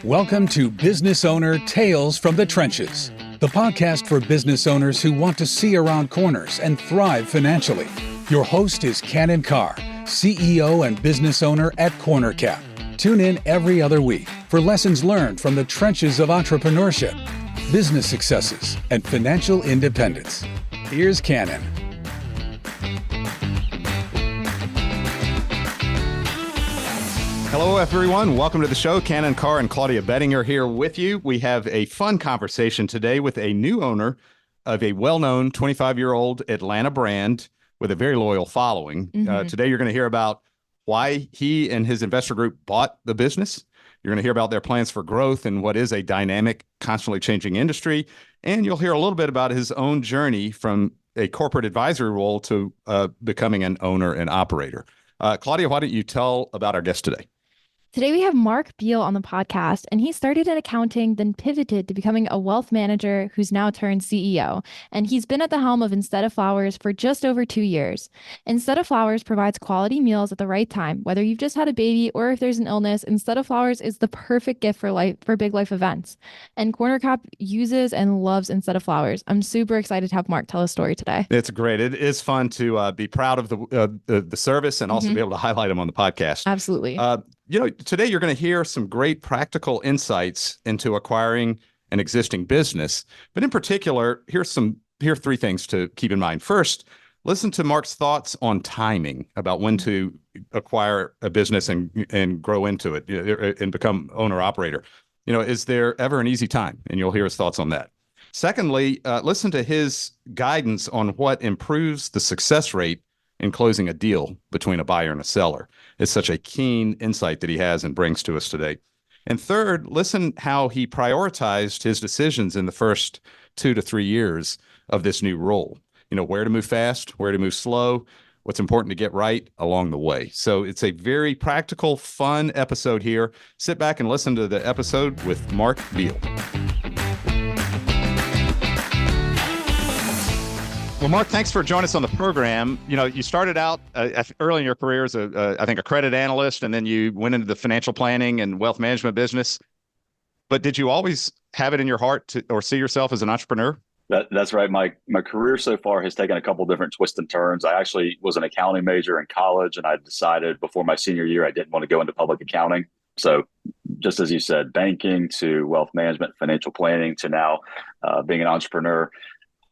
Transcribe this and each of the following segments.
Welcome to Business Owner Tales from the Trenches, the podcast for business owners who want to see around corners and thrive financially. Your host is Carr, CEO and business owner at CornerCap. Tune in every other week for lessons learned from the trenches of entrepreneurship, business successes, and financial independence. Here's Cannon. Hello, everyone. Welcome to the show. Cannon, Carr, and Claudia Bettinger here with you. We have a fun conversation today with a new owner of a well-known 25-year-old Atlanta brand with a very loyal following. Today, you're going to hear about why he and his investor group bought the business. You're going to hear about their plans for growth in what is a dynamic, constantly changing industry. And you'll hear a little bit about his own journey from a corporate advisory role to becoming an owner and operator. Claudia, why don't you tell about our guest today? Today we have Mark Beal on the podcast, and he started in accounting, then pivoted to becoming a wealth manager who's now turned CEO. And he's been at the helm of Instead of Flowers for just over 2 years. Instead of Flowers provides quality meals at the right time, whether you've just had a baby or if there's an illness. Instead of Flowers is the perfect gift for big life events. And CornerCap uses and loves Instead of Flowers. I'm super excited to have Mark tell his story today. It's great. It is fun to be proud of the service and also be able to highlight him on the podcast. Absolutely. Today you're going to hear some great practical insights into acquiring an existing business. But in particular, here are three things to keep in mind. First, listen to Mark's thoughts on timing about when to acquire a business and grow into it and become owner operator. Is there ever an easy time? And you'll hear his thoughts on that. Secondly, listen to his guidance on what improves the success rate in closing a deal between a buyer and a seller. It's such a keen insight that he has and brings to us today. And third, listen how he prioritized his decisions in the first 2 to 3 years of this new role. Where to move fast, where to move slow, what's important to get right along the way. So it's a very practical, fun episode here. Sit back and listen to the episode with Mark Beal. Well, Mark, thanks for joining us on the program. You started out early in your career as I think a credit analyst, and then you went into the financial planning and wealth management business. But did you always have it in your heart or see yourself as an entrepreneur? That's right. My career so far has taken a couple different twists and turns. I actually was an accounting major in college, and I decided before my senior year I didn't want to go into public accounting. So just as you said, banking to wealth management, financial planning to now being an entrepreneur.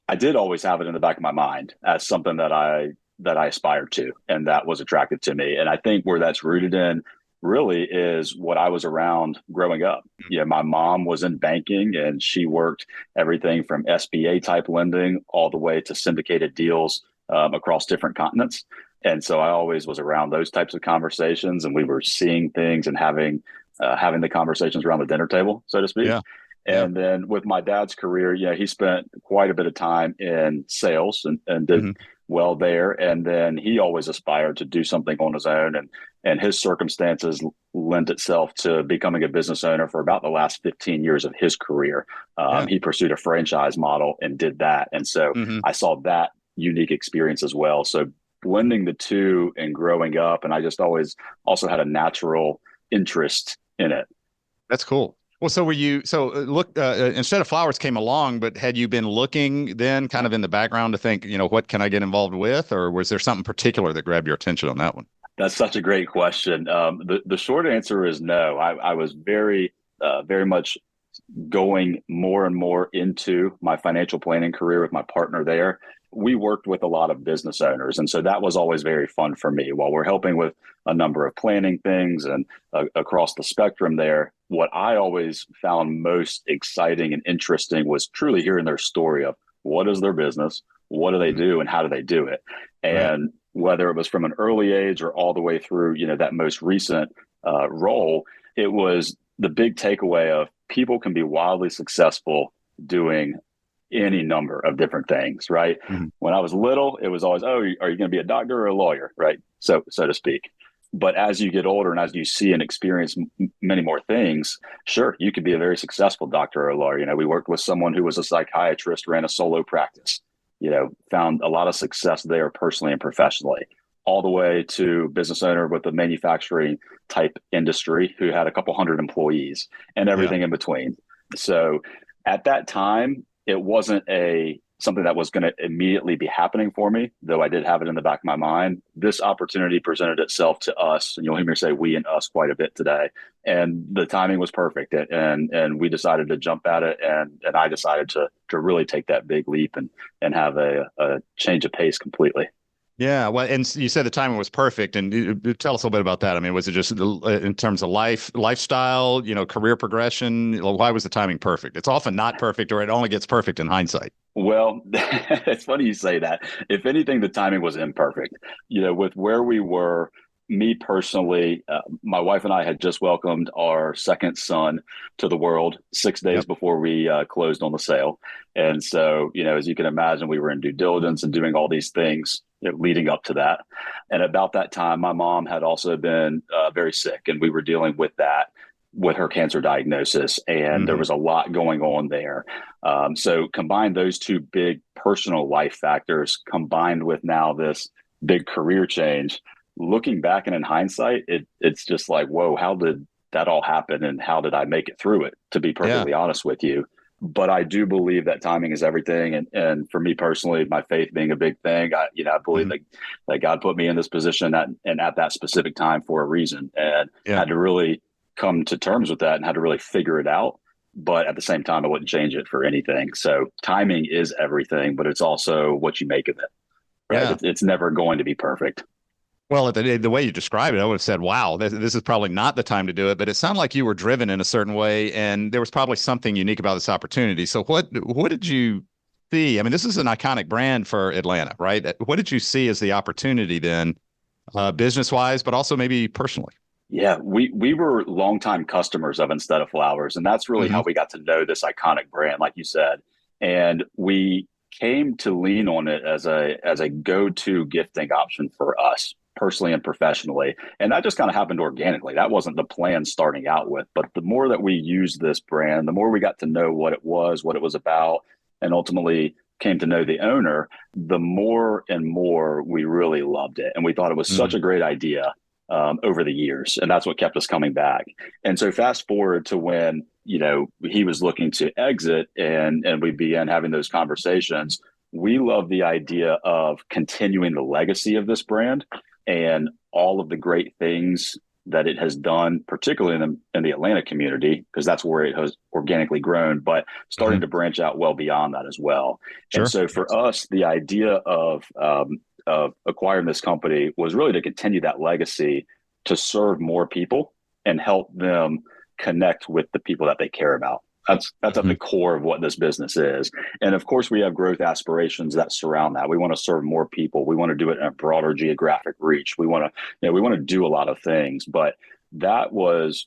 I did always have it in the back of my mind as something that I aspired to, and that was attractive to me. And I think where that's rooted in really is what I was around growing up. My mom was in banking, and she worked everything from SBA type lending all the way to syndicated deals across different continents. And so I always was around those types of conversations, and we were seeing things and having the conversations around the dinner table, so to speak. Yeah. And then with my dad's career, he spent quite a bit of time in sales and did well there. And then he always aspired to do something on his own. And his circumstances lent itself to becoming a business owner for about the last 15 years of his career. He pursued a franchise model and did that. And so I saw that unique experience as well. So blending the two and growing up, and I just always also had a natural interest in it. That's cool. Well, so Instead of Flowers came along, but had you been looking then kind of in the background to think, what can I get involved with? Or was there something particular that grabbed your attention on that one? That's such a great question. The short answer is no. I was very much going more and more into my financial planning career with my partner there. We worked with a lot of business owners. And so that was always very fun for me. While we're helping with a number of planning things and across the spectrum there, what I always found most exciting and interesting was truly hearing their story of what is their business, what do they do, and how do they do it? And whether it was from an early age or all the way through, that most recent role, it was the big takeaway of people can be wildly successful doing any number of different things, right? When I was little, it was always, are you going to be a doctor or a lawyer, right? So to speak. But as you get older and as you see and experience many more things, sure, you could be a very successful doctor or a lawyer. We worked with someone who was a psychiatrist, ran a solo practice, found a lot of success there personally and professionally. all the way to business owner with a manufacturing type industry who had a couple hundred employees and everything in between. So at that time, it wasn't something that was going to immediately be happening for me, though I did have it in the back of my mind. This opportunity presented itself to us, and you'll hear me say we and us quite a bit today. And the timing was perfect, and we decided to jump at it, and I decided to really take that big leap and have a change of pace completely. Yeah, well, and you said the timing was perfect, and tell us a little bit about that. I mean, was it just in terms of lifestyle, career progression? Why was the timing perfect? It's often not perfect, or it only gets perfect in hindsight. Well, it's funny you say that. If anything, the timing was imperfect. With where we were, me personally, my wife and I had just welcomed our second son to the world 6 days before we closed on the sale. And so, as you can imagine, we were in due diligence and doing all these things leading up to that. And about that time, my mom had also been very sick, and we were dealing with that with her cancer diagnosis. And there was a lot going on there. So combine those two big personal life factors combined with now this big career change. Looking back and in hindsight, it's just like, whoa, how did that all happen? And how did I make it through it, to be perfectly honest with you? But I do believe that timing is everything. And for me personally, my faith being a big thing, I believe that God put me in this position at that specific time for a reason, and had to really come to terms with that and had to really figure it out. But at the same time, I wouldn't change it for anything. So timing is everything, but it's also what you make of it. Right? Yeah. It's never going to be perfect. Well, the way you described it, I would have said, wow, this is probably not the time to do it. But it sounded like you were driven in a certain way, and there was probably something unique about this opportunity. So what did you see? I mean, this is an iconic brand for Atlanta, right? What did you see as the opportunity then, business-wise, but also maybe personally? Yeah, we were longtime customers of Instead of Flowers, and that's really how we got to know this iconic brand, like you said. And we came to lean on it as a go-to gifting option for us, personally and professionally. And that just kind of happened organically. That wasn't the plan starting out with. But the more that we used this brand, the more we got to know what it was about, and ultimately came to know the owner, the more and more we really loved it. And we thought it was such a great idea over the years. And that's what kept us coming back. And so fast forward to when, he was looking to exit and we began having those conversations. We love the idea of continuing the legacy of this brand and all of the great things that it has done, particularly in the Atlanta community, because that's where it has organically grown, but starting to branch out well beyond that as well. Sure. And so for us, the idea of acquiring this company was really to continue that legacy, to serve more people and help them connect with the people that they care about. That's at the core of what this business is. And of course, we have growth aspirations that surround that. We want to serve more people. We want to do it in a broader geographic reach. We want to do a lot of things. But that was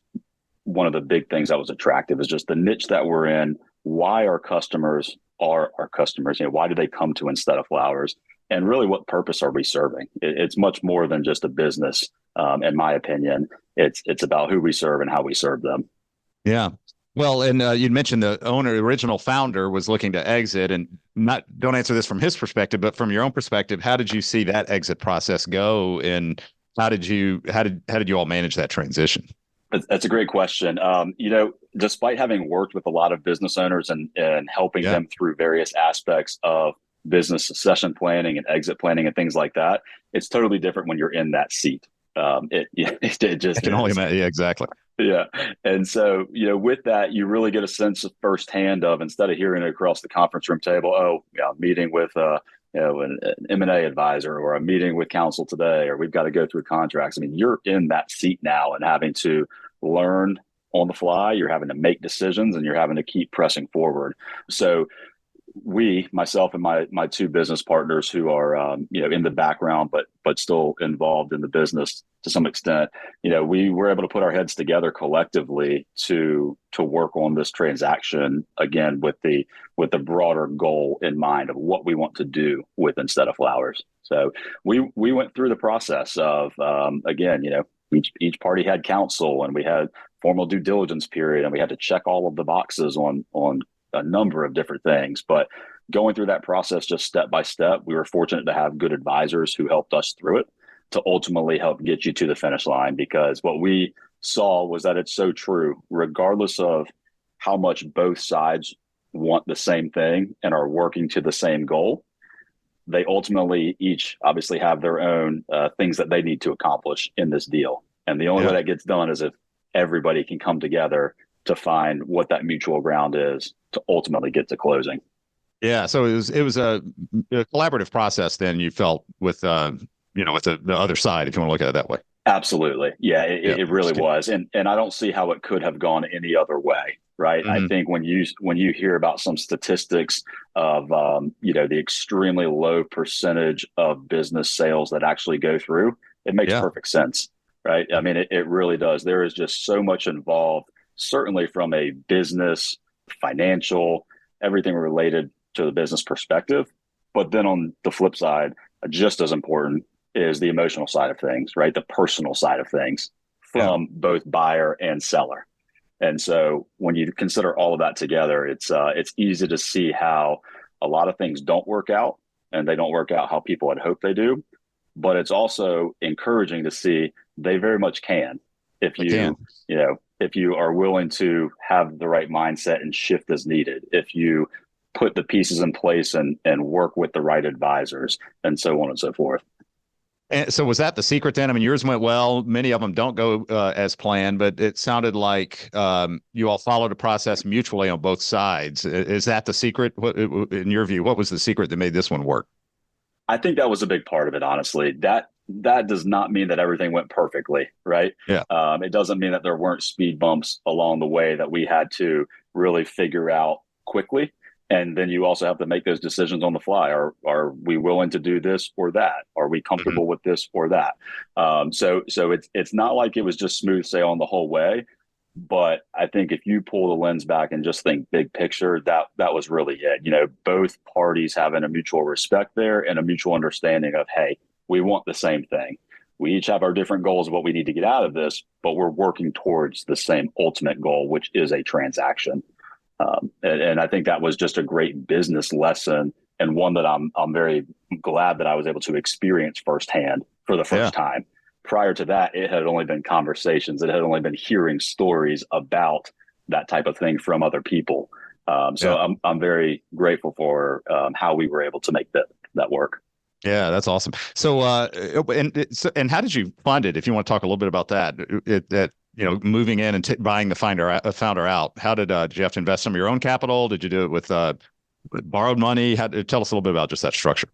one of the big things that was attractive, is just the niche that we're in, why our customers are our customers. Why do they come to Instead of Flowers? And really, what purpose are we serving? It's much more than just a business, in my opinion. It's about who we serve and how we serve them. Yeah. Well, and you'd mentioned the original founder was looking to exit, and don't answer this from his perspective, but from your own perspective, how did you see that exit process go, and how did you all manage that transition? That's a great question. Despite having worked with a lot of business owners and helping them through various aspects of business succession planning and exit planning and things like that, it's totally different when you're in that seat. It just I can only imagine. Yeah, exactly. Yeah. And so, with that, you really get a sense of firsthand of, instead of hearing it across the conference room table, meeting with an M&A advisor, or a meeting with counsel today, or we've got to go through contracts. I mean, you're in that seat now and having to learn on the fly. You're having to make decisions, and you're having to keep pressing forward. So myself and my two business partners, who are in the background but still involved in the business to some extent, we were able to put our heads together collectively to work on this transaction, again with the broader goal in mind of what we want to do with Instead of Flowers. So we went through the process of each party had counsel, and we had formal due diligence period, and we had to check all of the boxes on a number of different things. But going through that process just step by step, we were fortunate to have good advisors who helped us through it. to ultimately help get you to the finish line. Because what we saw was that it's so true, regardless of how much both sides want the same thing and are working to the same goal, they ultimately each obviously have their own things that they need to accomplish in this deal. And the only way that gets done is if everybody can come together to find what that mutual ground is to ultimately get to closing. Yeah. So it was a collaborative process then, you felt, with with the other side, if you want to look at it that way. Absolutely. Yeah, it really was. And I don't see how it could have gone any other way. Right. I think when you hear about some statistics of, the extremely low percentage of business sales that actually go through, it makes perfect sense. Right. I mean, it really does. There is just so much involved, certainly from a business, financial, everything related to the business perspective. But then on the flip side, just as important is the emotional side of things, right? The personal side of things from both buyer and seller. And so when you consider all of that together, it's easy to see how a lot of things don't work out, and they don't work out how people had hoped they do. But it's also encouraging to see they very much can if if you are willing to have the right mindset and shift as needed, if you put the pieces in place and work with the right advisors, and so on and so forth. And so was that the secret then? I mean, yours went well. Many of them don't go as planned, but it sounded like you all followed a process mutually on both sides. Is that the secret? In your view, what was the secret that made this one work? I think that was a big part of it, honestly. That does not mean that everything went perfectly, right? Yeah. It doesn't mean that there weren't speed bumps along the way that we had to really figure out quickly. And then you also have to make those decisions on the fly. Are we willing to do this or that? Are we comfortable with this or that? So it's not like it was just smooth sailing the whole way. But I think if you pull the lens back and just think big picture, that was really it. Both parties having a mutual respect there and a mutual understanding of, hey, we want the same thing. We each have our different goals of what we need to get out of this, but we're working towards the same ultimate goal, which is a transaction. And I think that was just a great business lesson, and one that I'm very glad that I was able to experience firsthand for the first time. Prior to that, it had only been conversations. It had only been hearing stories about that type of thing from other people. I'm very grateful for how we were able to make that work. Yeah, that's awesome. So, and how did you fund it? If you want to talk a little bit about that, moving in and buying the founder out. How did you have to invest some of your own capital? Did you do it with borrowed money? Tell us a little bit about just that structure.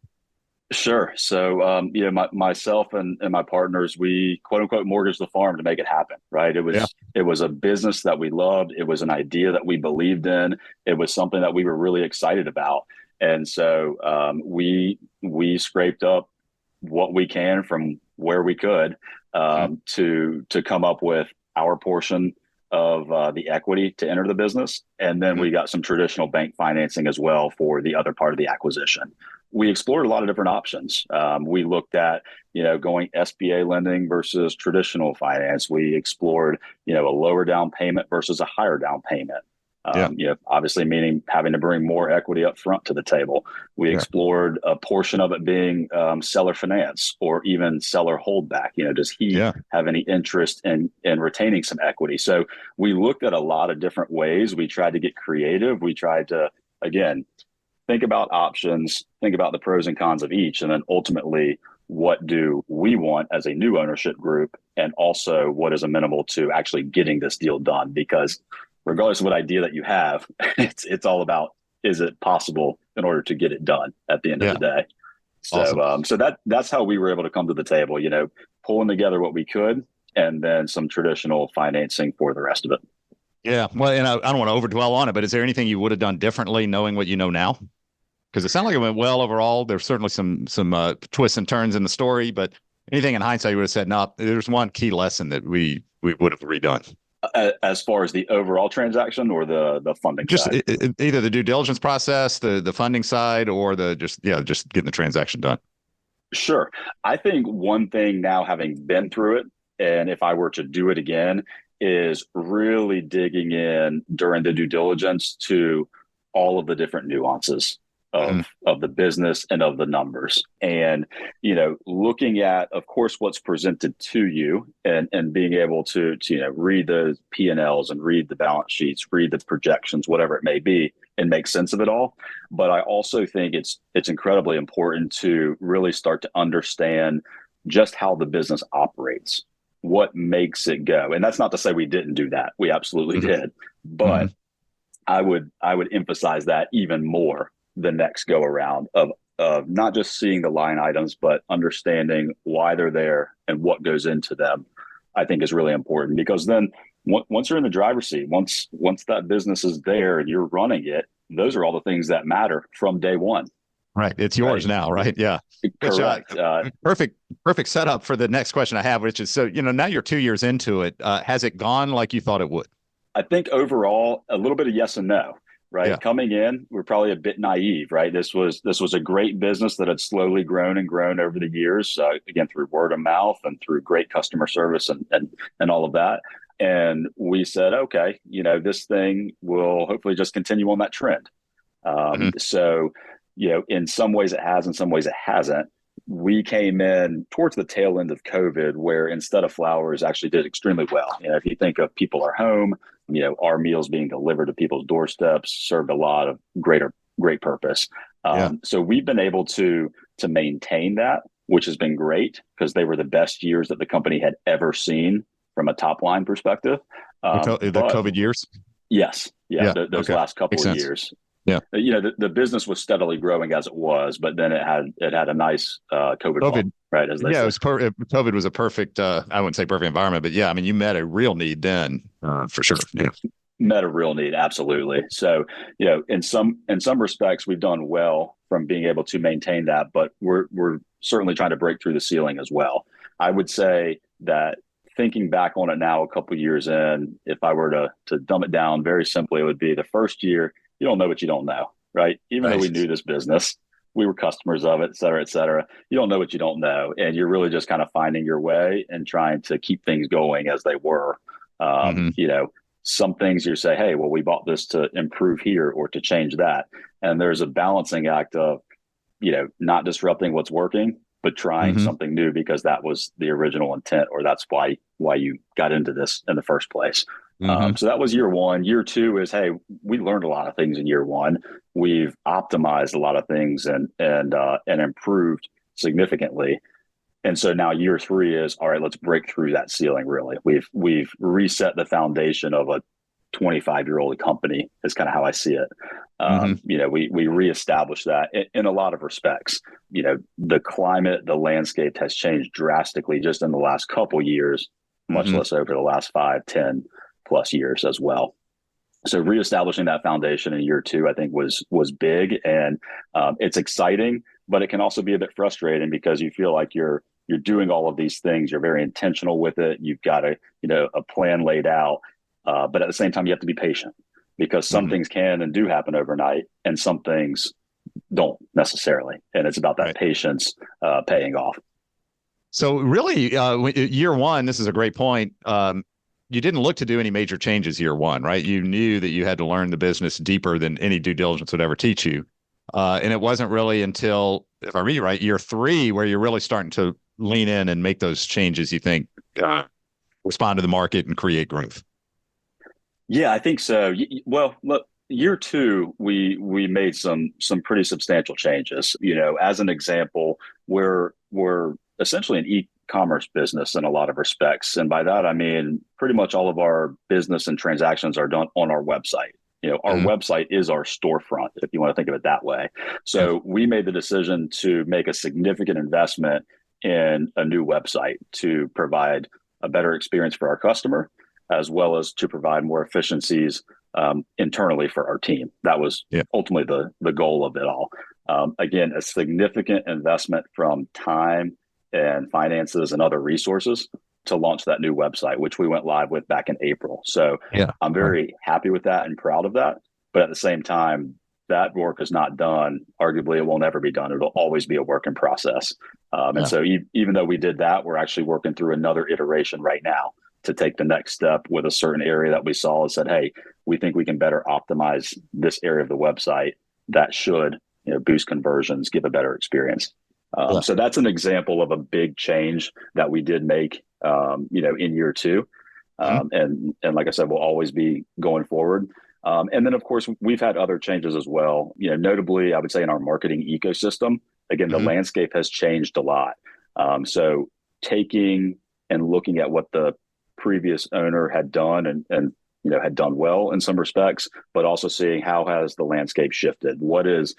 Sure. So, myself and my partners, we quote unquote mortgaged the farm to make it happen. Right. It was a business that we loved. It was an idea that we believed in. It was something that we were really excited about. And so we scraped up what we can from where we could to come up with our portion of the equity to enter the business. And then we got some traditional bank financing as well for the other part of the acquisition. We explored a lot of different options. We looked at, going SBA lending versus traditional finance. We explored, a lower down payment versus a higher down payment. Obviously meaning having to bring more equity up front to the table. We explored a portion of it being seller finance or even seller holdback. Does he have any interest in retaining some equity? So we looked at a lot of different ways. We tried to get creative. We tried to, again, think about options, think about the pros and cons of each, and then ultimately, what do we want as a new ownership group, and also what is amenable to actually getting this deal done? Because regardless of what idea that you have, it's all about, is it possible in order to get it done at the end of the day? So, awesome. So that's how we were able to come to the table, pulling together what we could, and then some traditional financing for the rest of it. Yeah. Well, and I don't want to overdwell on it, but is there anything you would have done differently knowing what you know now? Because it sounded like it went well overall. There's certainly some twists and turns in the story, but anything in hindsight you would have said, no, there's one key lesson that we would have redone. As far as the overall transaction or the funding side? Either the due diligence process, the funding side, or just getting the transaction done. Sure. I think one thing now, having been through it, and if I were to do it again, is really digging in during the due diligence to all of the different nuances of the business and of the numbers. And, looking at, of course, what's presented to you and being able to read the P&Ls and read the balance sheets, read the projections, whatever it may be, and make sense of it all. But I also think it's incredibly important to really start to understand just how the business operates, what makes it go. And that's not to say we didn't do that. We absolutely did. But I would emphasize that even more the next go around of not just seeing the line items, but understanding why they're there and what goes into them, I think is really important. Because then once you're in the driver's seat, once that business is there and you're running it, those are all the things that matter from day one. Right. It's yours now, right? Yeah. Correct. Perfect setup for the next question I have, which is, so, now you're 2 years into it. Has it gone like you thought it would? I think overall, a little bit of yes and no. Right. Yeah. Coming in, we're probably a bit naive, right? This was a great business that had slowly grown over the years, again, through word of mouth and through great customer service and all of that. And we said, okay, this thing will hopefully just continue on that trend. So, in some ways it has, in some ways it hasn't. We came in towards the tail end of COVID, where instead of flowers actually did extremely well. If you think of people are home, our meals being delivered to people's doorsteps served a lot of great purpose. So we've been able to maintain that, which has been great because they were the best years that the company had ever seen from a top line perspective. The COVID years? Yes. Yeah. Those last couple of years. Yeah. The business was steadily growing as it was, but then it had a nice COVID bump, right? As they said. COVID was a perfect, I wouldn't say perfect environment, but yeah, I mean, you met a real need then, for sure. Yeah. Met a real need, absolutely. So, in some respects, we've done well from being able to maintain that, but we're certainly trying to break through the ceiling as well. I would say that thinking back on it now, a couple of years in, if I were to dumb it down very simply, it would be the first year. You don't know what you don't know, right? Even though we knew this business, we were customers of it, et cetera, et cetera. You don't know what you don't know. And you're really just kind of finding your way and trying to keep things going as they were. Some things you say, hey, well, we bought this to improve here or to change that. And there's a balancing act of, not disrupting what's working, but trying something new because that was the original intent, or that's why you got into this in the first place. So that was year one. Year two is, hey, we learned a lot of things in year one. We've optimized a lot of things and improved significantly. And so now year three is, all right, let's break through that ceiling. Really, we've reset the foundation of a 25-year-old company. Is kind of how I see it. We reestablished that in a lot of respects. The climate, the landscape has changed drastically just in the last couple years, much less over the last 5, 10 plus years as well. So reestablishing that foundation in year two, I think was big, and it's exciting, but it can also be a bit frustrating because you feel like you're doing all of these things. You're very intentional with it. You've got a plan laid out, but at the same time, you have to be patient because some things can and do happen overnight, and some things don't necessarily. And it's about that patience paying off. So really, year one, this is a great point. You didn't look to do any major changes year one, right? You knew that you had to learn the business deeper than any due diligence would ever teach you. And it wasn't really until, if I read right, year three, where you're really starting to lean in and make those changes, you think, respond to the market and create growth. Yeah, I think so. Well, look, year two, we made some pretty substantial changes. As an example, we're essentially an e-commerce business in a lot of respects. And by that, I mean, pretty much all of our business and transactions are done on our website. Our website is our storefront, if you want to think of it that way. So we made the decision to make a significant investment in a new website to provide a better experience for our customer, as well as to provide more efficiencies internally for our team. That was ultimately the goal of it all. Again, a significant investment from time and finances and other resources to launch that new website, which we went live with back in April. So I'm very happy with that and proud of that. But at the same time, that work is not done. Arguably, it won't ever be done. It'll always be a work in process. And so even though we did that, we're actually working through another iteration right now to take the next step with a certain area that we saw and said, hey, we think we can better optimize this area of the website that should boost conversions, give a better experience. Yeah. So that's an example of a big change that we did make, in year two. And like I said, we'll always be going forward. And then, of course, we've had other changes as well. Notably, I would say in our marketing ecosystem, again, the landscape has changed a lot. So taking and looking at what the previous owner had done and had done well in some respects, but also seeing how has the landscape shifted. What is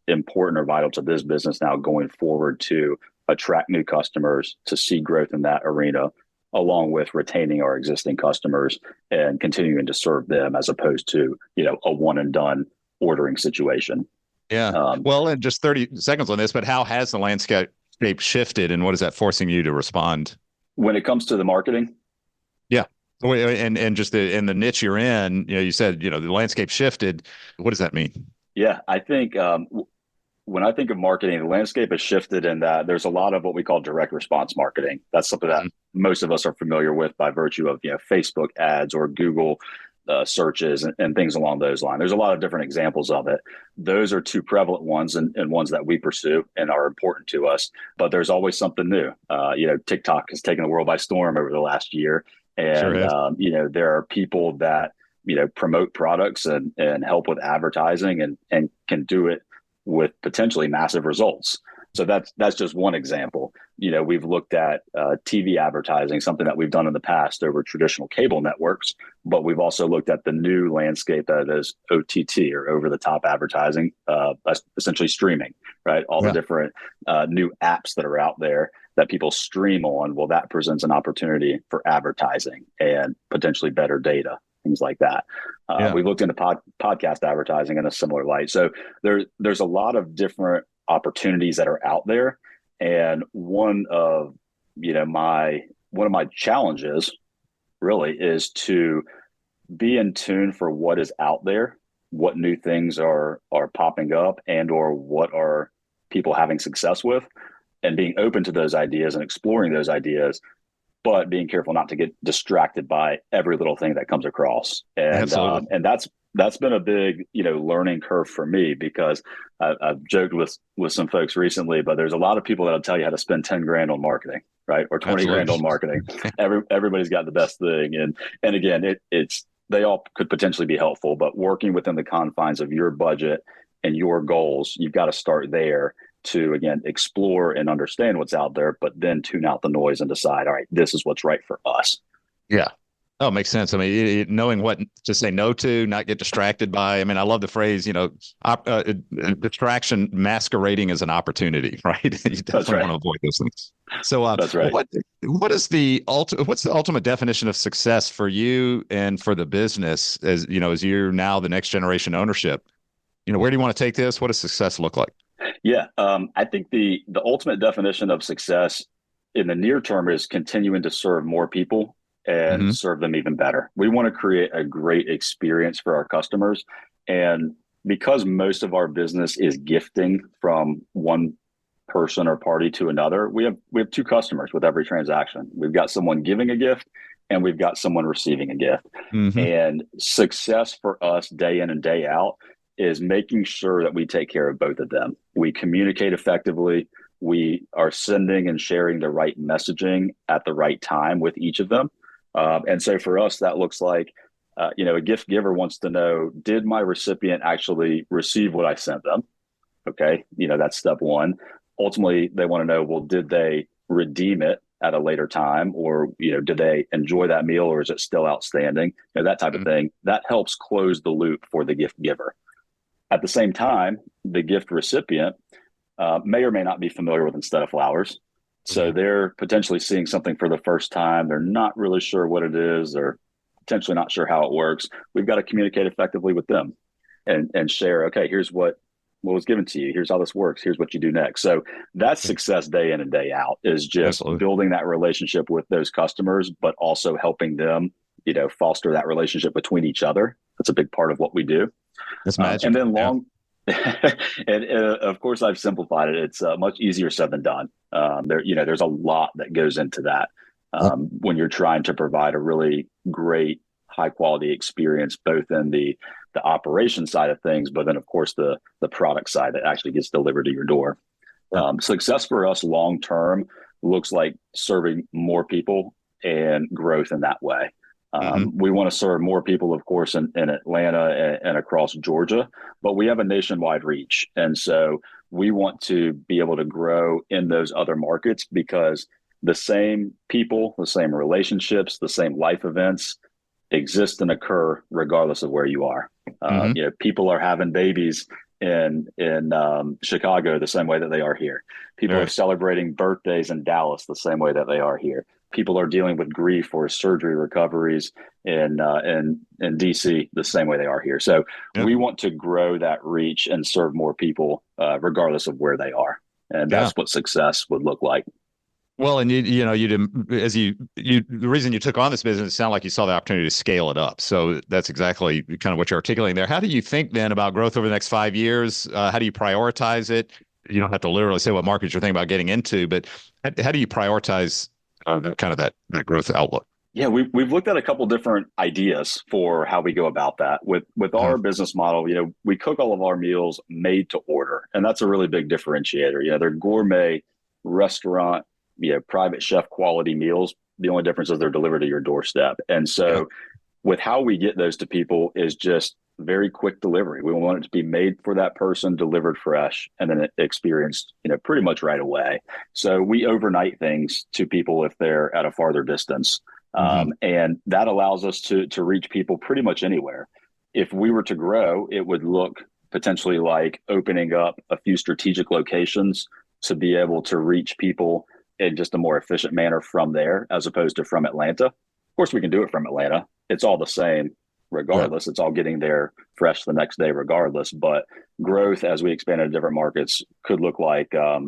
important or vital to this business now going forward to attract new customers, to see growth in that arena, along with retaining our existing customers and continuing to serve them as opposed to, a one and done ordering situation. Yeah. Well, and just 30 seconds on this, but how has the landscape shifted and what is that forcing you to respond? When it comes to the marketing? Yeah. And just in the niche you're in, you said, the landscape shifted. What does that mean? Yeah, I think when I think of marketing, the landscape has shifted in that there's a lot of what we call direct response marketing. That's something that most of us are familiar with by virtue of Facebook ads or Google searches and things along those lines. There's a lot of different examples of it. Those are two prevalent ones and ones that we pursue and are important to us. But there's always something new. TikTok has taken the world by storm over the last year. And, sure there are people that, promote products and help with advertising and can do it with potentially massive results. So that's just one example. We've looked at TV advertising, something that we've done in the past over traditional cable networks, but we've also looked at the new landscape that is OTT or over the top advertising, essentially streaming, right? All the different new apps that are out there that people stream on. Well, that presents an opportunity for advertising and potentially better data, things like that. We've looked into podcast advertising in a similar light. So there's a lot of different opportunities that are out there. And one of my challenges really is to be in tune for what is out there, what new things are popping up and or what are people having success with, and being open to those ideas and exploring those ideas, but being careful not to get distracted by every little thing that comes across. And that's been a big, learning curve for me, because I've joked with some folks recently, but there's a lot of people that'll tell you how to spend 10 grand on marketing, right? Or 20 grand on marketing. Everybody's got the best thing. And again, they all could potentially be helpful, but working within the confines of your budget and your goals, you've got to start there to, again, explore and understand what's out there, but then tune out the noise and decide, all right, this is what's right for us. Yeah. Oh, it makes sense. I mean, knowing what to say no to, not get distracted by. I mean, I love the phrase, distraction masquerading as an opportunity, right? You definitely want to avoid those things. So that's right. What's the ultimate definition of success for you and for the business as you're now the next generation ownership? Where do you want to take this? What does success look like? Yeah, I think the ultimate definition of success in the near term is continuing to serve more people and serve them even better. We want to create a great experience for our customers. And because most of our business is gifting from one person or party to another, we have two customers with every transaction. We've got someone giving a gift and we've got someone receiving a gift. And success for us day in and day out is making sure that we take care of both of them. We communicate effectively. We are sending and sharing the right messaging at the right time with each of them. And so for us, that looks like, a gift giver wants to know, did my recipient actually receive what I sent them? Okay. That's step one. Ultimately, they want to know, well, did they redeem it at a later time? Or, did they enjoy that meal or is it still outstanding? That type of thing. That helps close the loop for the gift giver. At the same time, the gift recipient may or may not be familiar with Instead of Flowers. So they're potentially seeing something for the first time. They're not really sure what it is. They're potentially not sure how it works. We've got to communicate effectively with them and share, okay, here's what was given to you. Here's how this works. Here's what you do next. So that's success day in and day out, is just building that relationship with those customers, but also helping them, foster that relationship between each other. That's a big part of what we do. That's magic. And then and of course, I've simplified it. It's much easier said than done. There's a lot that goes into that when you're trying to provide a really great, high quality experience, both in the operation side of things, but then of course the product side that actually gets delivered to your door. Success for us long term looks like serving more people and growth in that way. We want to serve more people, of course, in Atlanta and across Georgia, but we have a nationwide reach. And so we want to be able to grow in those other markets because the same people, the same relationships, the same life events exist and occur regardless of where you are. People are having babies in Chicago the same way that they are here. People are celebrating birthdays in Dallas the same way that they are here. People are dealing with grief or surgery recoveries in DC the same way they are here. So we want to grow that reach and serve more people regardless of where they are. And that's what success would look like. Well, and the reason you took on this business, it sounded like you saw the opportunity to scale it up. So that's exactly kind of what you're articulating there. How do you think then about growth over the next 5 years? How do you prioritize it? You don't have to literally say what markets you're thinking about getting into, but how do you prioritize that growth outlook? Yeah, we've looked at a couple different ideas for how we go about that. With our business model, we cook all of our meals made to order, and that's a really big differentiator. They're gourmet restaurant, private chef quality meals. The only difference is they're delivered to your doorstep. And so with how we get those to people is just very quick delivery. We want it to be made for that person, delivered fresh, and then experienced, pretty much right away. So we overnight things to people if they're at a farther distance. And that allows us to reach people pretty much anywhere. If we were to grow, it would look potentially like opening up a few strategic locations to be able to reach people in just a more efficient manner from there, as opposed to from Atlanta. Of course, we can do it from Atlanta. It's all the same regardless. It's all getting there fresh the next day regardless. But growth as we expand into different markets could look like, I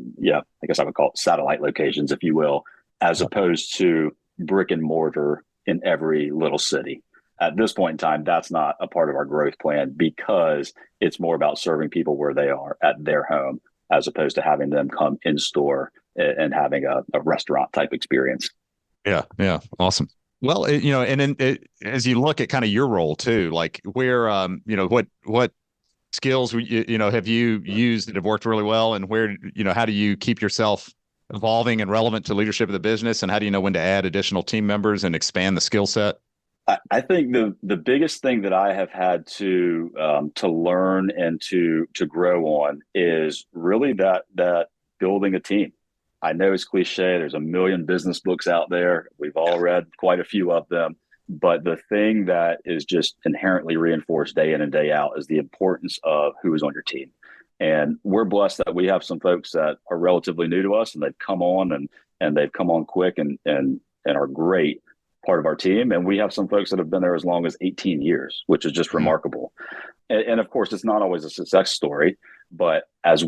guess I would call it satellite locations, if you will, as opposed to brick and mortar in every little city. At this point in time, that's not a part of our growth plan because it's more about serving people where they are at their home, as opposed to having them come in store and having a restaurant type experience. Yeah. Awesome. Well, and then as you look at kind of your role too, like where, what skills, have you used that have worked really well, and where, how do you keep yourself evolving and relevant to leadership of the business, and how do you know when to add additional team members and expand the skill set? I think the biggest thing that I have had to learn and to grow on is really that building a team. I know it's cliche. There's a million business books out there. We've all read quite a few of them. But the thing that is just inherently reinforced day in and day out is the importance of who is on your team. And we're blessed that we have some folks that are relatively new to us, and they've come on and they've come on quick and are great part of our team. And we have some folks that have been there as long as 18 years, which is just remarkable. And of course, it's not always a success story, but as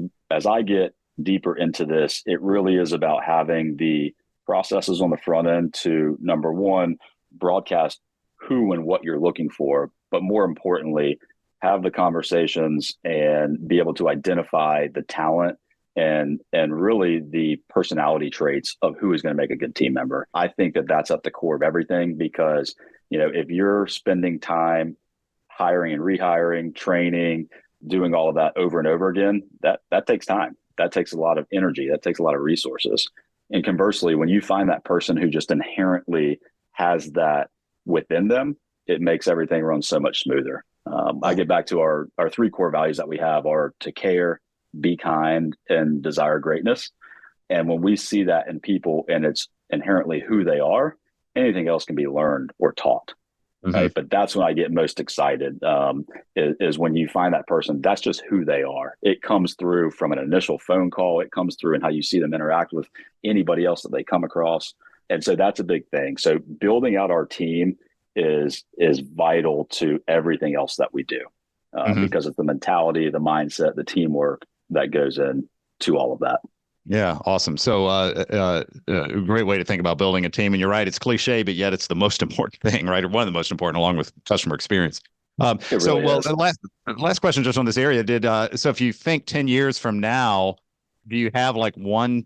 I get deeper into this, it really is about having the processes on the front end to, number one, broadcast who and what you're looking for, but more importantly, have the conversations and be able to identify the talent and really the personality traits of who is going to make a good team member. I think that that's at the core of everything, because if you're spending time hiring and rehiring, training, doing all of that over and over again, that takes time. That takes a lot of energy. That takes a lot of resources. And conversely, when you find that person who just inherently has that within them, it makes everything run so much smoother. I get back to our three core values that we have are to care, be kind, and desire greatness. And when we see that in people and it's inherently who they are, anything else can be learned or taught. Right? But that's when I get most excited, is when you find that person, that's just who they are. It comes through from an initial phone call. It comes through in how you see them interact with anybody else that they come across. And so that's a big thing. So building out our team is vital to everything else that we do, because of the mentality, the mindset, the teamwork that goes into all of that. Yeah. Awesome. So a great way to think about building a team. And you're right, it's cliche, but yet it's the most important thing, right? Or one of the most important, along with customer experience. The last question just on this area so if you think 10 years from now, do you have like one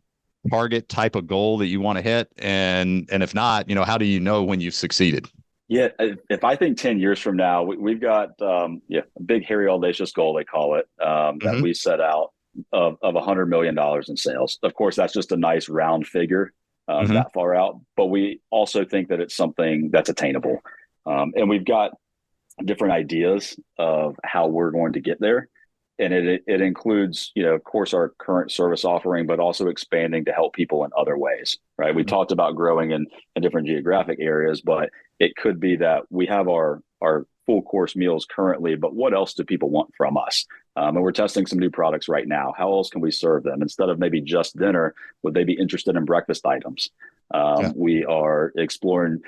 target type of goal that you want to hit? And if not, how do you know when you've succeeded? Yeah, if I think 10 years from now, we've got a big, hairy, audacious goal, they call it, that Hmm. we set out of $100 million in sales. Of course, that's just a nice round figure Hmm. that far out, but we also think that it's something that's attainable. And we've got different ideas of how we're going to get there. And it includes, of course, our current service offering, but also expanding to help people in other ways, right? We talked about growing in different geographic areas, but it could be that we have our full course meals currently, but what else do people want from us? And we're testing some new products right now. How else can we serve them? Instead of maybe just dinner, would they be interested in breakfast items? Yeah. We are exploring,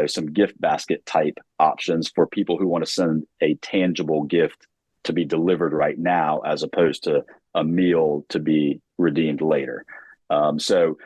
some gift basket type options for people who want to send a tangible gift to be delivered right now, as opposed to a meal to be redeemed later. So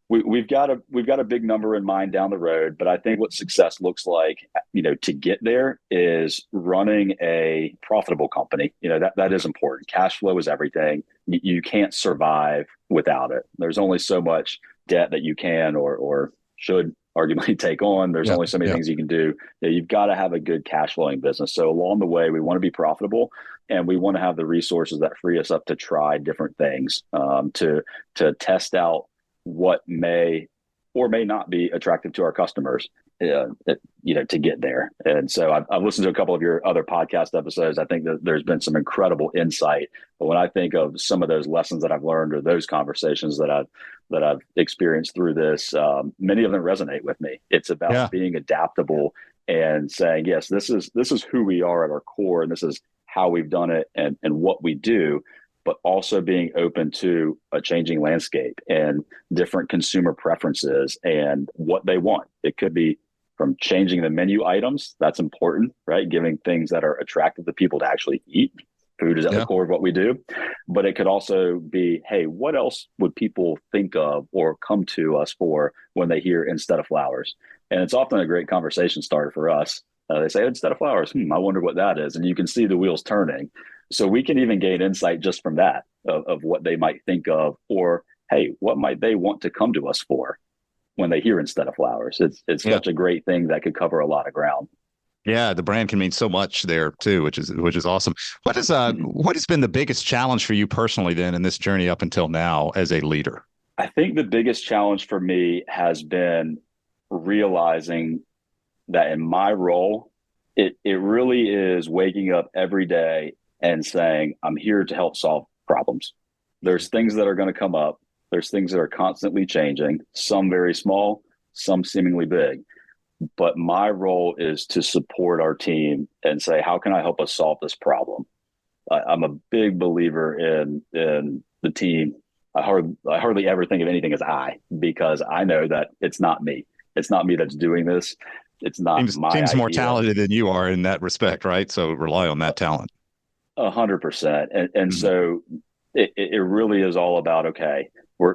we've got a big number in mind down the road, but I think what success looks like, to get there is running a profitable company. That is important. Cash flow is everything. You can't survive without it. There's only so much debt that you can or should arguably take on. There's Yeah. only so many Yeah. things you can do. You've got to have a good cash flowing business. So along the way, we want to be profitable, and we want to have the resources that free us up to try different things, to test out what may or may not be attractive to our customers, to get there. And so I've listened to a couple of your other podcast episodes. I think that there's been some incredible insight. But when I think of some of those lessons that I've learned, or those conversations that I've experienced through this, many of them resonate with me. It's about Yeah. being adaptable and saying, yes, this is who we are at our core, and this is how we've done it and what we do, but also being open to a changing landscape and different consumer preferences and what they want. It could be from changing the menu items. That's important, right? Giving things that are attractive to people to actually eat. Food is at the Yeah. core of what we do. But it could also be, hey, what else would people think of or come to us for when they hear instead of flowers? And it's often a great conversation starter for us. They say, instead of flowers, I wonder what that is. And you can see the wheels turning. So we can even gain insight just from that of what they might think of, or, hey, what might they want to come to us for when they hear instead of flowers? It's Yeah. such a great thing that could cover a lot of ground. Yeah, the brand can mean so much there too, which is awesome. What has been the biggest challenge for you personally then in this journey up until now as a leader? I think the biggest challenge for me has been realizing that in my role, it really is waking up every day and saying, I'm here to help solve problems. There's things that are going to come up. There's things that are constantly changing, some very small, some seemingly big. But my role is to support our team and say, how can I help us solve this problem? I'm a big believer in the team. I hardly ever think of anything as I, because I know that it's not me. It's not me that's doing this. It's not my Seems more idea. talented than you are in that respect, right? So rely on that talent. 100%. And Mhm. so it really is all about, okay,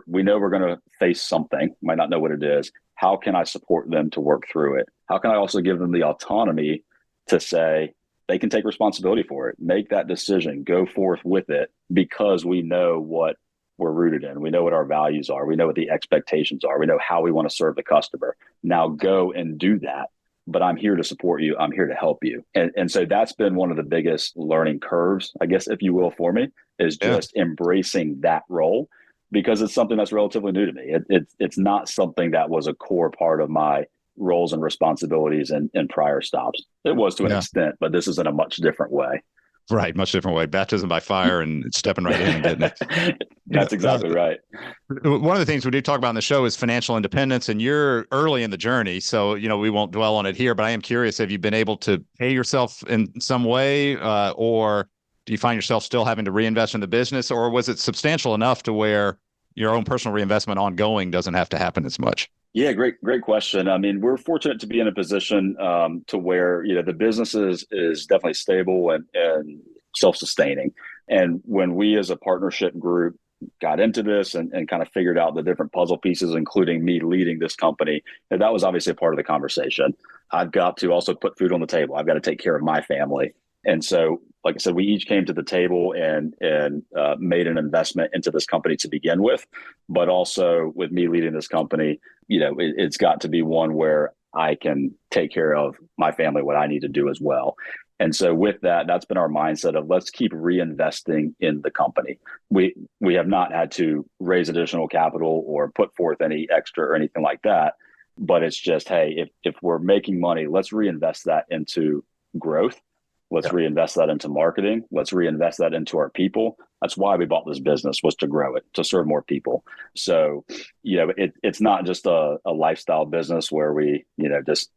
we know we're going to face something, might not know what it is. How can I support them to work through it? How can I also give them the autonomy to say they can take responsibility for it, make that decision, go forth with it, because we know what we're rooted in. We know what our values are. We know what the expectations are. We know how we want to serve the customer. Now go and do that. But I'm here to support you. I'm here to help you. And so that's been one of the biggest learning curves, I guess, if you will, for me, is Yeah. just embracing that role, because it's something that's relatively new to me. It's not something that was a core part of my roles and responsibilities in prior stops. It was to an Yeah. extent, but this is in a much different way. Right. Much different way. Baptism by fire and stepping right in and getting it. That's exactly right. One of the things we do talk about in the show is financial independence, and you're early in the journey. So, we won't dwell on it here, but I am curious, have you been able to pay yourself in some way, or do you find yourself still having to reinvest in the business, or was it substantial enough to where your own personal reinvestment ongoing doesn't have to happen as much? Yeah, great question. I mean, we're fortunate to be in a position to where the business is definitely stable and self-sustaining. And when we as a partnership group got into this and kind of figured out the different puzzle pieces, including me leading this company, that was obviously a part of the conversation. I've got to also put food on the table. I've got to take care of my family. And so, like I said, we each came to the table and made an investment into this company to begin with. But also with me leading this company, it's got to be one where I can take care of my family, what I need to do as well. And so with that, that's been our mindset of let's keep reinvesting in the company. We have not had to raise additional capital or put forth any extra or anything like that. But it's just, hey, if we're making money, let's reinvest that into growth. Let's reinvest that into marketing. Let's reinvest that into our people. That's why we bought this business, was to grow it, to serve more people. So, it's not just a lifestyle business where we,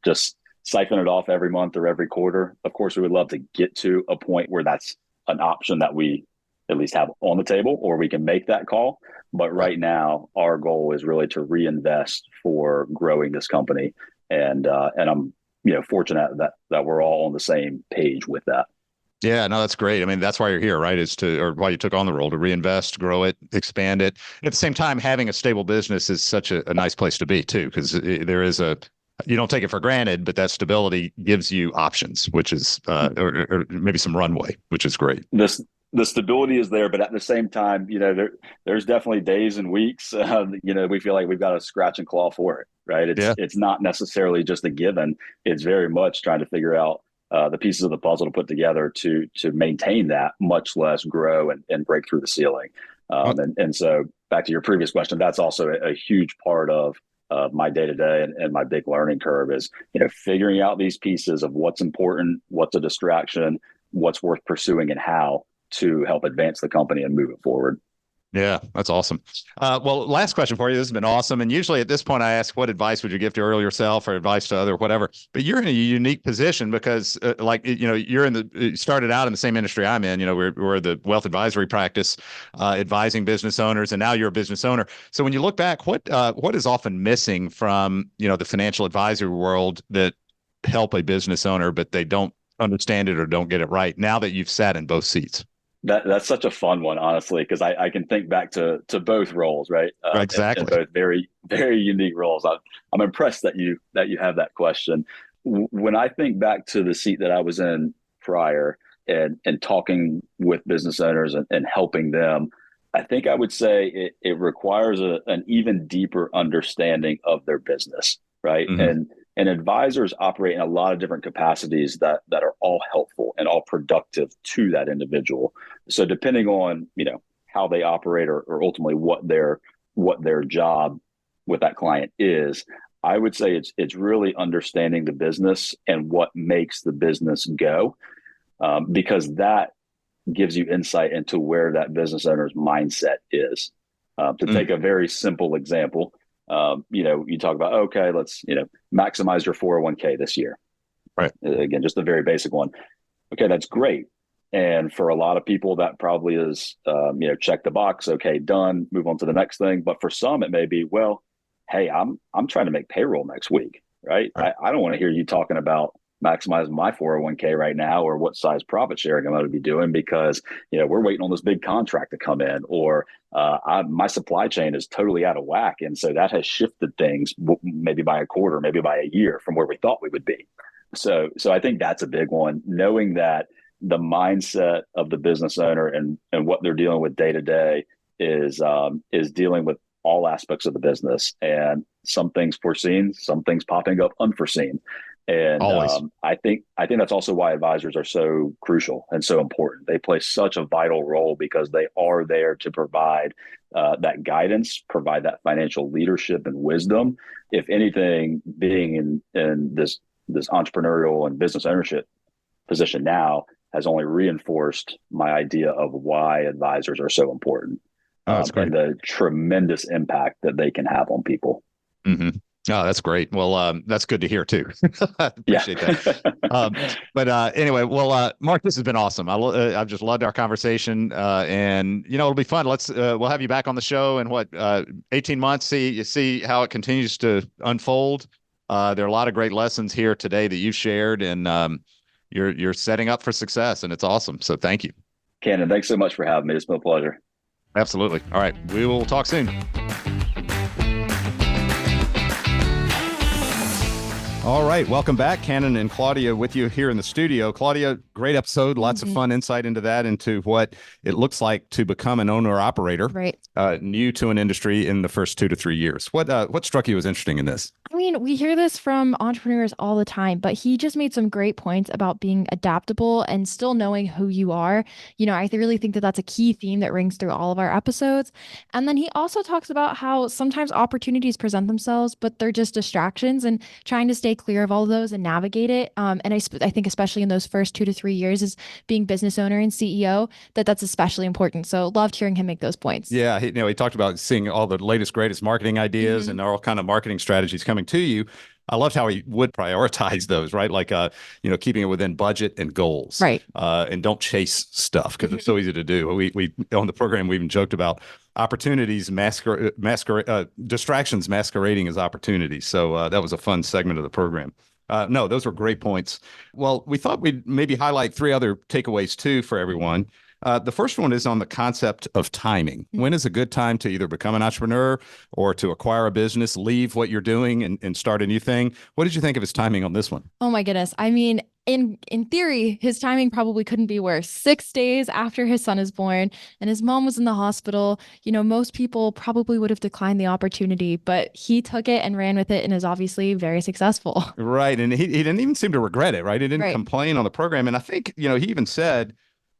just siphon it off every month or every quarter. Of course, we would love to get to a point where that's an option that we at least have on the table, or we can make that call. But right now, our goal is really to reinvest for growing this company. And I'm, fortunate that we're all on the same page with that. Yeah, no, that's great. I mean, that's why you're here, right? Or why you took on the role, to reinvest, grow it, expand it. And at the same time, having a stable business is such a nice place to be too, because you don't take it for granted, but that stability gives you options, which is, or maybe some runway, which is great. The stability is there, but at the same time, there's definitely days and weeks, we feel like we've got to scratch and claw for it, right? It's not necessarily just a given. It's very much trying to figure out the pieces of the puzzle to put together to maintain that, much less grow and break through the ceiling. And so back to your previous question, that's also a huge part of my day-to-day and my big learning curve is, figuring out these pieces of what's important, what's a distraction, what's worth pursuing, and how to help advance the company and move it forward. Yeah, that's awesome. Well, last question for you. This has been awesome. And usually at this point, I ask, what advice would you give to earlier self, or advice to other, whatever? But you're in a unique position because, you started out in the same industry I'm in. We're the wealth advisory practice, advising business owners, and now you're a business owner. So when you look back, what is often missing from the financial advisory world that help a business owner, but they don't understand it or don't get it right now that you've sat in both seats? That's such a fun one, honestly, because I can think back to both roles, right? Exactly. And both very, very unique roles. I'm impressed that you have that question. When I think back to the seat that I was in prior and talking with business owners and helping them, I think I would say it requires an even deeper understanding of their business, right? Mm-hmm. And advisors operate in a lot of different capacities that are all helpful and all productive to that individual. So depending on, how they operate or ultimately what their job with that client is, I would say it's really understanding the business and what makes the business go, because that gives you insight into where that business owner's mindset is. To take a very simple example, you talk about, okay, let's, maximize your 401k this year. Right. Again, just a very basic one. Okay, that's great. And for a lot of people, that probably is, check the box. Okay, done. Move on to the next thing. But for some, it may be, well, hey, I'm trying to make payroll next week, right? I don't want to hear you talking about maximizing my 401k right now, or what size profit sharing I'm going to be doing, because we're waiting on this big contract to come in, or my supply chain is totally out of whack, and so that has shifted things maybe by a quarter, maybe by a year from where we thought we would be. So I think that's a big one, knowing that the mindset of the business owner and what they're dealing with day to day is dealing with all aspects of the business, and some things foreseen, some things popping up unforeseen. And I think that's also why advisors are so crucial and so important. They play such a vital role because they are there to provide that guidance, provide that financial leadership and wisdom. If anything, being in this entrepreneurial and business ownership position now has only reinforced my idea of why advisors are so important. And the tremendous impact that they can have on people. Mm-hmm. Oh, that's great. Well, that's good to hear too. Appreciate that. But anyway, well, Mark, this has been awesome. I've just loved our conversation, and it'll be fun. We'll have you back on the show in 18 months. See how it continues to unfold. There are a lot of great lessons here today that you've shared, and you're setting up for success, and it's awesome. So thank you, Cannon. Thanks so much for having me. It's been a pleasure. Absolutely. All right, we will talk soon. All right, welcome back. Cannon and Claudia with you here in the studio. Claudia, great episode. Lots of fun insight into that, into what it looks like to become an owner-operator, Right. New to an industry in the first 2 to 3 years. What struck you as interesting in this? I mean, we hear this from entrepreneurs all the time, but he just made some great points about being adaptable and still knowing who you are. I really think that that's a key theme that rings through all of our episodes. And then he also talks about how sometimes opportunities present themselves, but they're just distractions, and trying to stay clear of all of those and navigate it. And I think especially in those first 2 to 3 years as being business owner and CEO, that's especially important. So loved hearing him make those points. Yeah, he talked about seeing all the latest, greatest marketing ideas and all kind of marketing strategies coming to you. I loved how he would prioritize those, right? Like, keeping it within budget and goals, Right. And don't chase stuff because it's so easy to do. We on the program we even joked about opportunities distractions masquerading as opportunities. So that was a fun segment of the program. No, those were great points. Well, we thought we'd maybe highlight 3 other takeaways too for everyone. The first one is on the concept of timing. When is a good time to either become an entrepreneur or to acquire a business, leave what you're doing and start a new thing? What did you think of his timing on this one? Oh my goodness. I mean, in theory, his timing probably couldn't be worse. 6 days after his son is born and his mom was in the hospital, most people probably would have declined the opportunity, but he took it and ran with it and is obviously very successful. Right. And he didn't even seem to regret it, right? He didn't Right. complain on the program. And I think, he even said,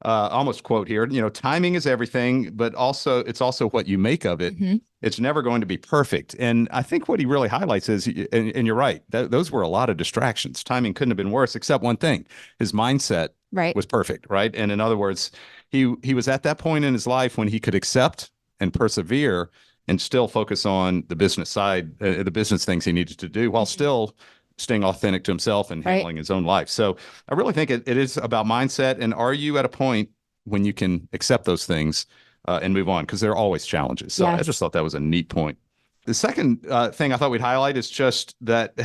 almost quote here, timing is everything, but it's also what you make of it. It's never going to be perfect. And I think what he really highlights is, and you're right, those were a lot of distractions. Timing couldn't have been worse, except one thing. His mindset Right. was perfect, right? And in other words, he was at that point in his life when he could accept and persevere and still focus on the business side, the business things he needed to do, while still staying authentic to himself and Right. handling his own life. So I really think it is about mindset. And are you at a point when you can accept those things and move on? Because there are always challenges. So I Yes. just thought that was a neat point. The second thing I thought we'd highlight is just that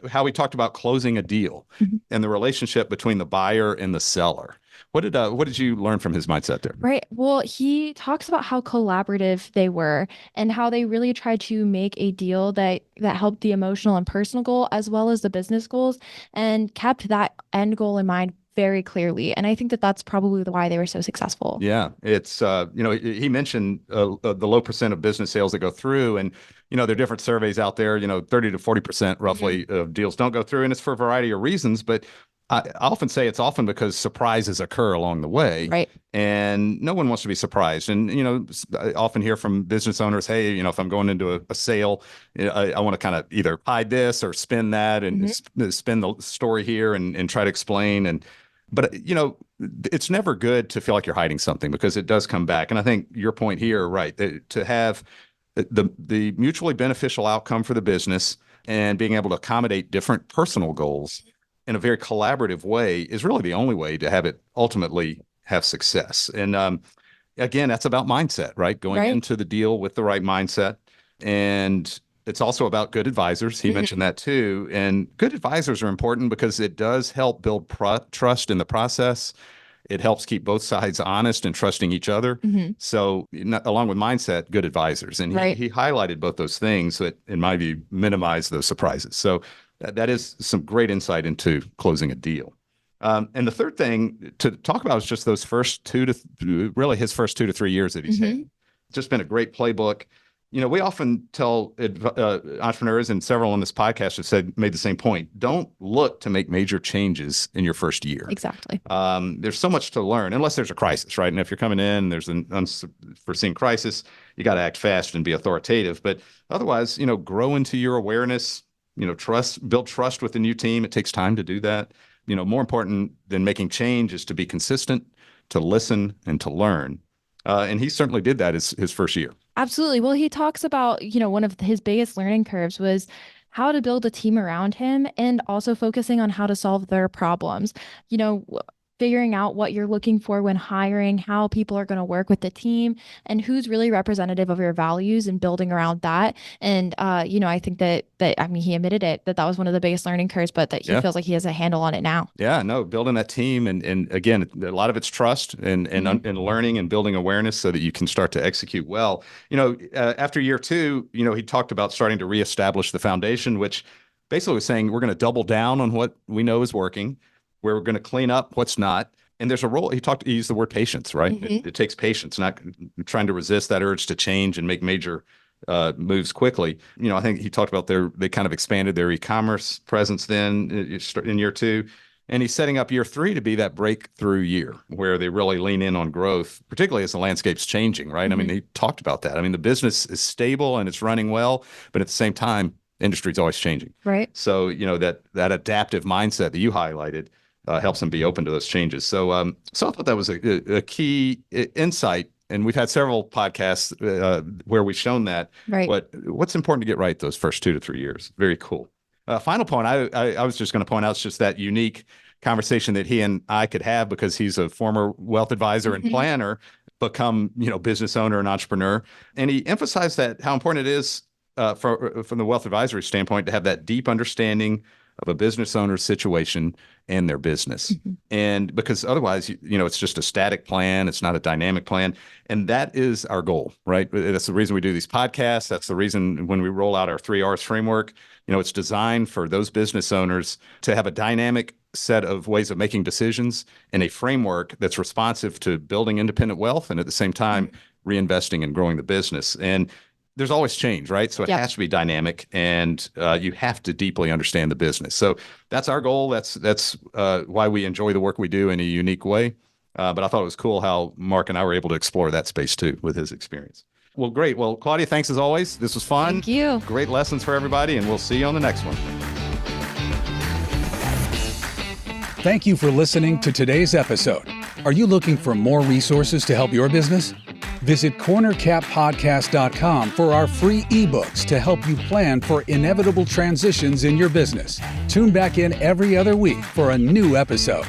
how we talked about closing a deal and the relationship between the buyer and the seller. What did you learn from his mindset there? Right. Well, he talks about how collaborative they were and how they really tried to make a deal that helped the emotional and personal goal as well as the business goals, and kept that end goal in mind very clearly. And I think that that's probably why they were so successful. Yeah, it's he mentioned the low percent of business sales that go through, and there are different surveys out there. 30 to 40% roughly of deals don't go through, and it's for a variety of reasons. But I often say it's often because surprises occur along the way, Right. and no one wants to be surprised. And I often hear from business owners, hey, if I'm going into a sale, I want to kind of either hide this or spin that and spin the story here and try to explain. But it's never good to feel like you're hiding something because it does come back. And I think your point here, right, to have the mutually beneficial outcome for the business and being able to accommodate different personal goals in a very collaborative way is really the only way to have it ultimately have success. And again, that's about mindset, right? Going Right. into the deal with the right mindset. And it's also about good advisors. He mentioned that too. And good advisors are important because it does help build trust in the process. It helps keep both sides honest and trusting each other. So along with mindset, good advisors. And Right. he highlighted both those things that, in my view, minimize those surprises. So that is some great insight into closing a deal. And the third thing to talk about is just those first his first 2 to 3 years that he's had. It's just been a great playbook. We often tell entrepreneurs, and several on this podcast have made the same point. Don't look to make major changes in your first year. Exactly. There's so much to learn, unless there's a crisis, right? And if you're coming in, there's an unforeseen crisis, you got to act fast and be authoritative. But otherwise, grow into your awareness, build trust with the new team. It takes time to do that. More important than making change is to be consistent, to listen, and to learn. And he certainly did that his first year. Absolutely. Well, he talks about, one of his biggest learning curves was how to build a team around him and also focusing on how to solve their problems. Figuring out what you're looking for when hiring, how people are going to work with the team, and who's really representative of your values and building around that. And, I think that he admitted that was one of the biggest learning curves, but that he feels like he has a handle on it now. Yeah, no, building that team. And again, a lot of it's trust and learning and building awareness so that you can start to execute well. After year 2, he talked about starting to reestablish the foundation, which basically was saying we're going to double down on what we know is working. We're going to clean up what's not. And there's a role, he used the word patience, right? It takes patience, not trying to resist that urge to change and make major moves quickly. I think he talked about they kind of expanded their e-commerce presence then in year 2. And he's setting up year 3 to be that breakthrough year where they really lean in on growth, particularly as the landscape's changing, right? I mean, he talked about that. I mean, the business is stable and it's running well, but at the same time, industry's always changing. Right. So, that adaptive mindset that you highlighted helps them be open to those changes. So I thought that was a key insight. And we've had several podcasts where we've shown that. Right. What's important to get right those first 2 to 3 years. Very cool. Final point, I was just going to point out, it's just that unique conversation that he and I could have because he's a former wealth advisor and planner, become, business owner and entrepreneur. And he emphasized that how important it is from the wealth advisory standpoint to have that deep understanding of a business owner's situation and their business. And because otherwise, it's just a static plan. It's not a dynamic plan. And that is our goal, right? That's the reason we do these podcasts. That's the reason when we roll out our 3 R's framework, it's designed for those business owners to have a dynamic set of ways of making decisions and a framework that's responsive to building independent wealth and at the same time, reinvesting and growing the business. And there's always change, right? So it has to be dynamic, and you have to deeply understand the business. So that's our goal. That's why we enjoy the work we do in a unique way. But I thought it was cool how Mark and I were able to explore that space too with his experience. Well, great. Well, Claudia, thanks as always. This was fun. Thank you. Great lessons for everybody, and we'll see you on the next one. Thank you for listening to today's episode. Are you looking for more resources to help your business? Visit cornercappodcast.com for our free ebooks to help you plan for inevitable transitions in your business. Tune back in every other week for a new episode.